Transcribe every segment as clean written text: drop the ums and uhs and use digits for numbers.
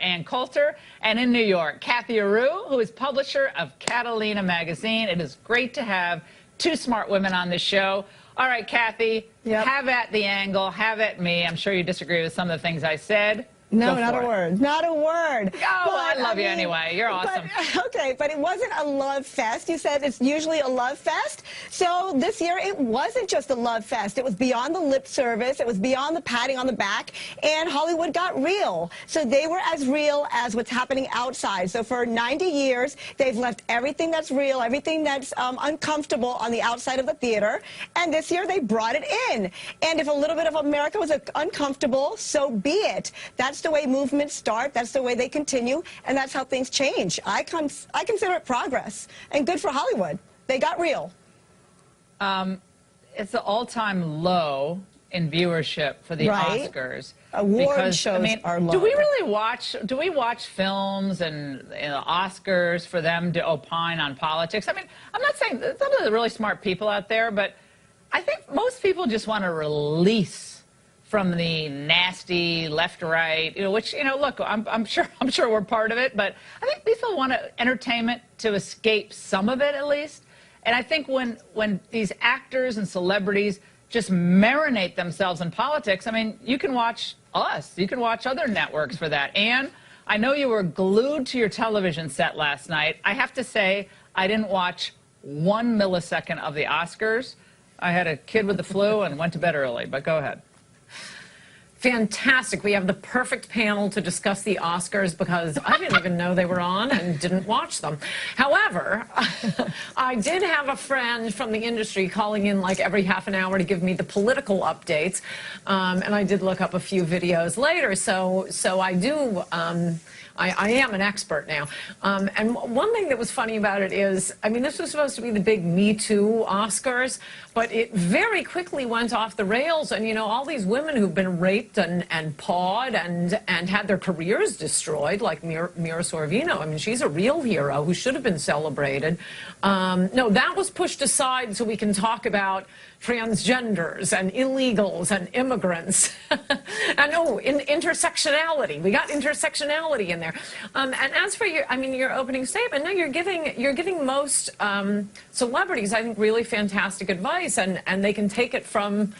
and Coulter, and in New York, Cathy, who is publisher of Catalina magazine. It is great to have two smart women on this show. All right, Cathy, have at the angle, have at me. I'm sure you disagree with some of the things I said. No, not a word. Not a word. Oh, well, I love you anyway. You're awesome. But it wasn't a love fest. You said it's usually a love fest. So this year it wasn't just a love fest. It was beyond the lip service. It was beyond the patting on the back. And Hollywood got real. So they were as real as what's happening outside. So for 90 years, they've left everything that's real, everything that's uncomfortable on the outside of the theater. And this year they brought it in. And if a little bit of America was uncomfortable, so be it. That's the way movements start. That's the way they continue, and that's how things change. I consider it progress, and good for Hollywood. They got real. It's the all-time low in viewership for the Oscars. Award shows are low. Do we watch films and Oscars for them to opine on politics? I mean, I'm not saying some of the really smart people out there, but I think most people just want to release from the nasty left-right, which, look, I'm sure we're part of it, but I think people want entertainment to escape some of it at least. And I think when these actors and celebrities just marinate themselves in politics, I mean, you can watch us, you can watch other networks for that. And I know you were glued to your television set last night. I have to say, I didn't watch 1 millisecond of the Oscars. I had a kid with the flu and went to bed early, but go ahead. Fantastic. We have the perfect panel to discuss the Oscars because I didn't even know they were on and didn't watch them. However, I did have a friend from the industry calling in like every half an hour to give me the political updates, and I did look up a few videos later, so I do... I am an expert now. And one thing that was funny about it is, I mean, this was supposed to be the big Me Too Oscars, but it very quickly went off the rails. And, all these women who've been raped and pawed and had their careers destroyed, like Mira Sorvino. I mean, she's a real hero who should have been celebrated. No, that was pushed aside so we can talk about transgenders and illegals and immigrants. And intersectionality. We got intersectionality in there. And as for your opening statement, no, you're giving most celebrities, I think, really fantastic advice, and they can take it from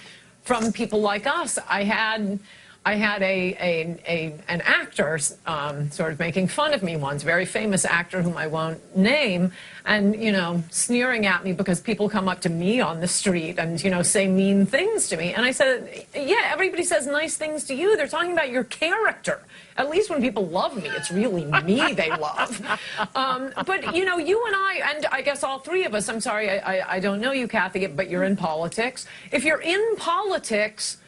people like us. I had an actor sort of making fun of me once, very famous actor whom I won't name, and, sneering at me because people come up to me on the street and, say mean things to me. And I said, yeah, everybody says nice things to you. They're talking about your character. At least when people love me, it's really me they love. But, you and I, and I guess all three of us, I'm sorry, I don't know you, Cathy, but you're in politics. If you're in politics,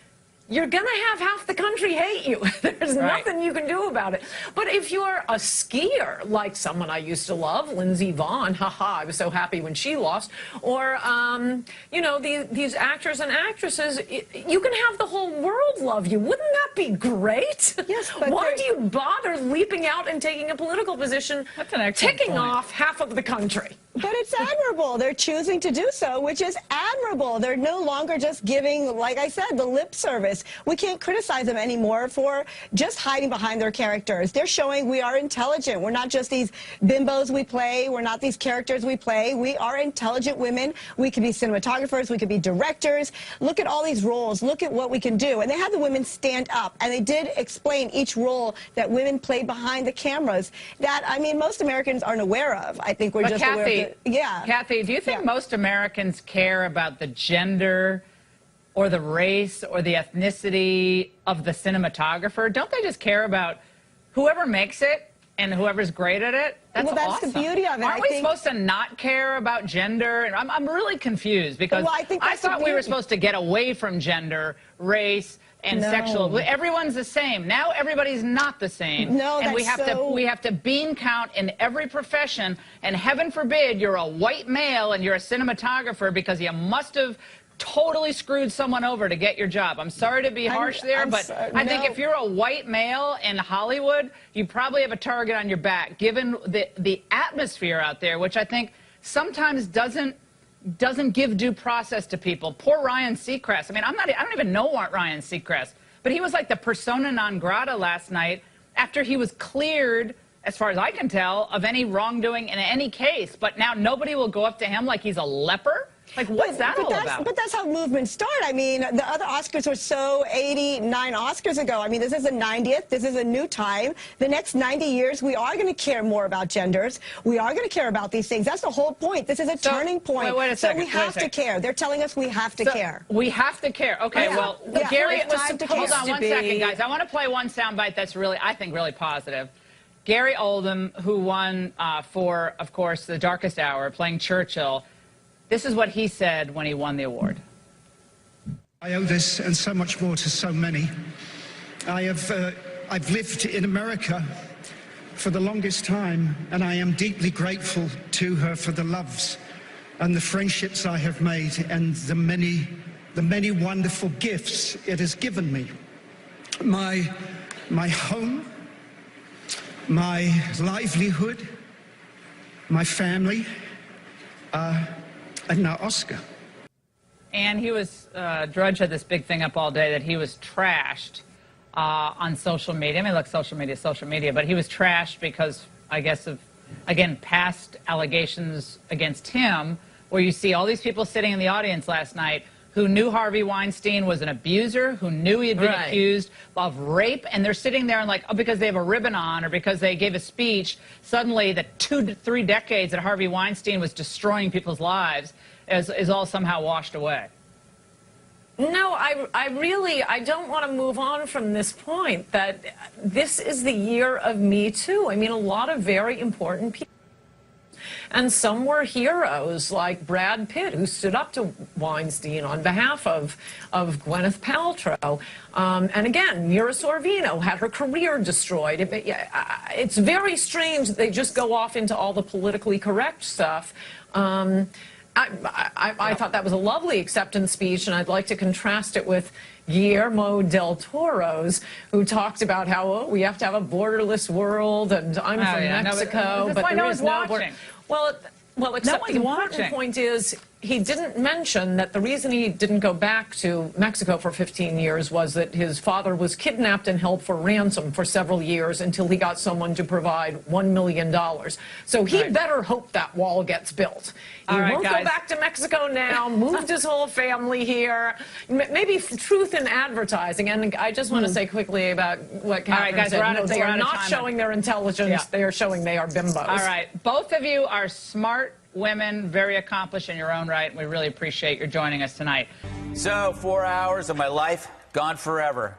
you're going to have half the country hate you. There's nothing you can do about it. But if you're a skier, like someone I used to love, Lindsey Vonn, I was so happy when she lost, or, these actors and actresses, you can have the whole world love you. Wouldn't that be great? Yes, but why do you bother leaping out and taking a political position, ticking off half of the country? But it's admirable. They're choosing to do so, which is admirable. They're no longer just giving, like I said, the lip service. We can't criticize them anymore for just hiding behind their characters. They're showing we are intelligent. We're not just these bimbos we play. We're not these characters we play. We are intelligent women. We could be cinematographers. We could be directors. Look at all these roles. Look at what we can do. And they had the women stand up, and they did explain each role that women played behind the cameras that, I mean, most Americans aren't aware of. I think we're just aware of it. Cathy, do you think most Americans care about the gender or the race or the ethnicity of the cinematographer? Don't they just care about whoever makes it and whoever's great at it? That's that's awesome. the beauty of it. Aren't we supposed to not care about gender? And I'm really confused because I thought we were supposed to get away from gender, race, and sexual. Everyone's the same. Now everybody's not the same. No, and we have to bean count in every profession. And heaven forbid you're a white male and you're a cinematographer because you must have totally screwed someone over to get your job. I'm sorry to be harsh there, but I think if you're a white male in Hollywood, you probably have a target on your back, given the atmosphere out there, which I think sometimes doesn't give due process to people. Poor Ryan Seacrest. I mean, I don't even know Ryan Seacrest, but he was like the persona non grata last night after he was cleared, as far as I can tell, of any wrongdoing in any case. But now nobody will go up to him like he's a leper? Like, what's that all about? But that's how movements start. I mean, the other Oscars were so 89 Oscars ago. I mean, this is the 90th. This is a new time. The next 90 years, we are going to care more about genders. We are going to care about these things. That's the whole point. This is a turning point. Wait a second. So we have to care. They're telling us we have to care. We have to care. Okay, well, Gary, hold on one second, guys. I want to play one soundbite that's really, I think, really positive. Gary Oldham, who won for, of course, The Darkest Hour, playing Churchill. This is what he said when he won the award. I owe this and so much more to so many. I've lived in America for the longest time, and I am deeply grateful to her for the loves and the friendships I have made and the many wonderful gifts it has given me. My home, my livelihood, my family, and now Oscar. And he was, Drudge had this big thing up all day that he was trashed on social media. I mean, look, social media, but he was trashed because, I guess, of, again, past allegations against him, where you see all these people sitting in the audience last night who knew Harvey Weinstein was an abuser, who knew he had been accused of rape, and they're sitting there and like, oh, because they have a ribbon on or because they gave a speech, suddenly the 2 to 3 decades that Harvey Weinstein was destroying people's lives is all somehow washed away. No, I don't want to move on from this point that this is the year of Me Too. I mean, a lot of very important people. And some were heroes like Brad Pitt, who stood up to Weinstein on behalf of Gwyneth Paltrow. And again, Mira Sorvino had her career destroyed. It's very strange that they just go off into all the politically correct stuff. I thought that was a lovely acceptance speech, and I'd like to contrast it with Guillermo del Toro's, who talked about how we have to have a borderless world, and I'm from Mexico, but there is no border. Well, except the important point is he didn't mention that the reason he didn't go back to Mexico for 15 years was that his father was kidnapped and held for ransom for several years until he got someone to provide $1 million. So he better hope that wall gets built. He won't go back to Mexico now, moved his whole family here. Maybe truth in advertising. And I just want to say quickly about what Catherine said. No, they are not showing their intelligence. They are showing they are bimbos. All right. Both of you are smart women, very accomplished in your own right, and we really appreciate your joining us tonight. So, 4 hours of my life gone forever.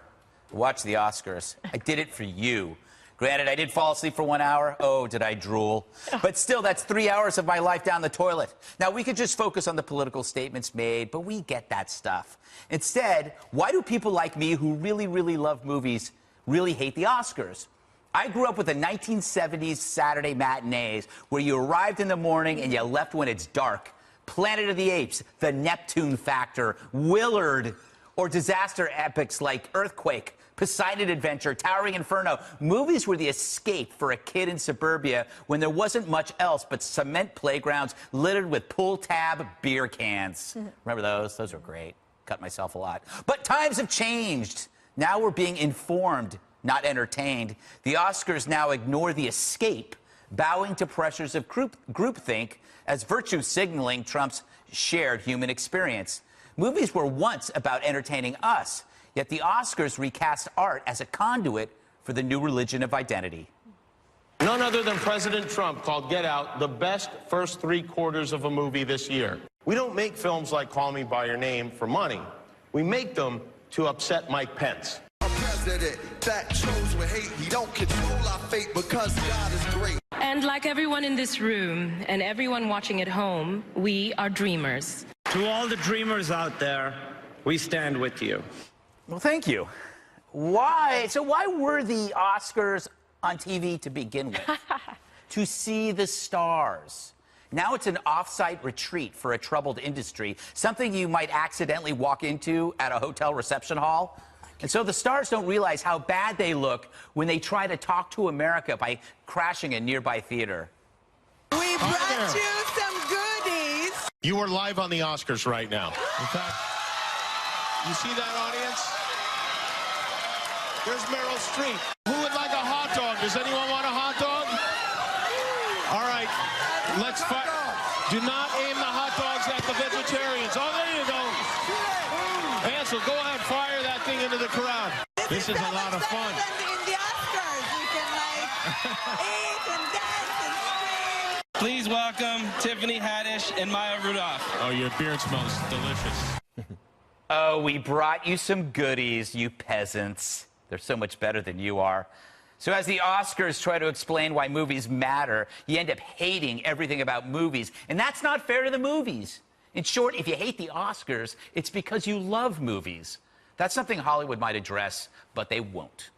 Watch the Oscars. I did it for you. Granted, I did fall asleep for 1 hour. Oh, did I drool. But still, that's 3 hours of my life down the toilet. Now, we could just focus on the political statements made, but we get that stuff. Instead, why do people like me who really, really love movies really hate the Oscars? I grew up with the 1970s Saturday matinees where you arrived in the morning and you left when it's dark. Planet of the Apes, The Neptune Factor, Willard, or disaster epics like Earthquake, Poseidon Adventure, Towering Inferno. Movies were the escape for a kid in suburbia when there wasn't much else but cement playgrounds littered with pull-tab beer cans. Remember those? Those were great. Cut myself a lot. But times have changed. Now we're being informed, not entertained. The Oscars now ignore the escape, bowing to pressures of groupthink as virtue signaling Trump's shared human experience. Movies were once about entertaining us, yet the Oscars recast art as a conduit for the new religion of identity. None other than President Trump called Get Out the best first 3 quarters of a movie this year. We don't make films like Call Me By Your Name for money. We make them to upset Mike Pence. That chose with hate. He don't control our fate because God is great. And like everyone in this room and everyone watching at home, we are dreamers. To all the dreamers out there, we stand with you. Well, thank you. Why were the Oscars on TV to begin with? To see the stars. Now it's an off-site retreat for a troubled industry, something you might accidentally walk into at a hotel reception hall. And so the stars don't realize how bad they look when they try to talk to America by crashing a nearby theater. We brought you some goodies. You are live on the Oscars right now. In fact, you see that audience? There's Meryl Streep. Who would like a hot Does anyone want a hot dog? All right, let's fire. Do not aim the hot dogs at the vegetarians. Oh, there you go. Ansel, go ahead, fire that thing into the crowd. This is a lot of fun. In the Oscars, we can eat and dance and scream. Please welcome Tiffany Haddish and Maya Rudolph. Oh, your beard smells delicious. Oh, we brought you some goodies, you peasants. They're so much better than you are. So as the Oscars try to explain why movies matter, you end up hating everything about movies. And that's not fair to the movies. In short, if you hate the Oscars, it's because you love movies. That's something Hollywood might address, but they won't.